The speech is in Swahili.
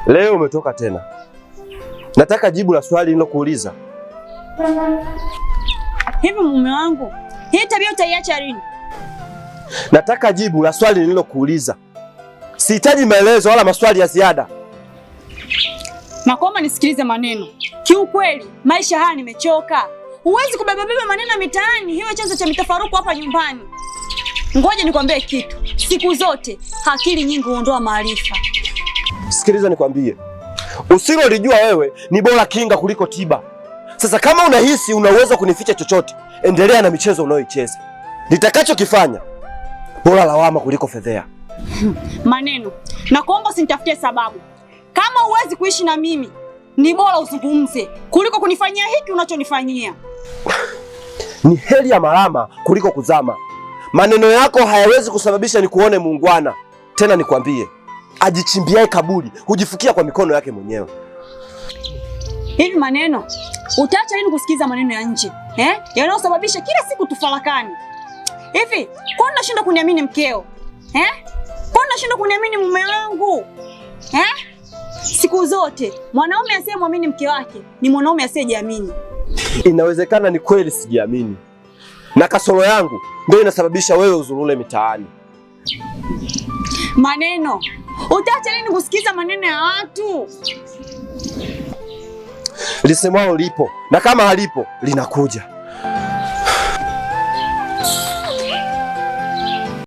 Leo umetoka tena. Nataka jibu la swali nilokuuliza. Hivi mume wangu, hii tabia utaiacha lini? Nataka jibu la swali nilokuuliza. Sihitaji maelezo wala maswali ya ziada. Nakuomba nisikilize maneno. Kiukweli, maisha haya nimechoka. Huwezi kubeba maneno mitaani, hiyo chanzo cha mitafaruku hapa nyumbani. Ngoja nikwambie kitu. Siku zote akili nyingi huondoa maarifa. Sikiliza nikwambie. Usilolijua wewe ni bora kinga kuliko tiba. Sasa kama unahisi una uwezo kunificha chochote, endelea na michezo unayoicheza. Nitakachokifanya bora lawama kuliko fedhea. Maneno. Nakuomba usinitafutie sababu. Kama huwezi kuishi na mimi, ni bora uzungumze kuliko kunifanyia hiki unachonifanyia. Ni heri ya malama kuliko kuzama. Maneno yako hayawezi kusababisha nikuone muungwana. Tena nikwambie, ajichimbiaye kaburi hujifukia kwa mikono yake mwenyewe. Hivi maneno, utaacha lini kusikiza maneno ya nje? Yanayosababisha kila siku tufarakani. Hivi, kwa nini unashindwa kuniamini mkeo? Kwa nini unashindwa kuniamini mume wangu? Siku zote mwanaume asiyemwamini mke wake ni mwanaume asiyejiamini. Inawezekana ni kweli sijiamini, na kasoro yangu ndio inasababisha wewe uzurule mitaani. Maneno, utaacha lini kusikiza maneno ya watu? Lisemwalo lipo, na kama halipo linakuja.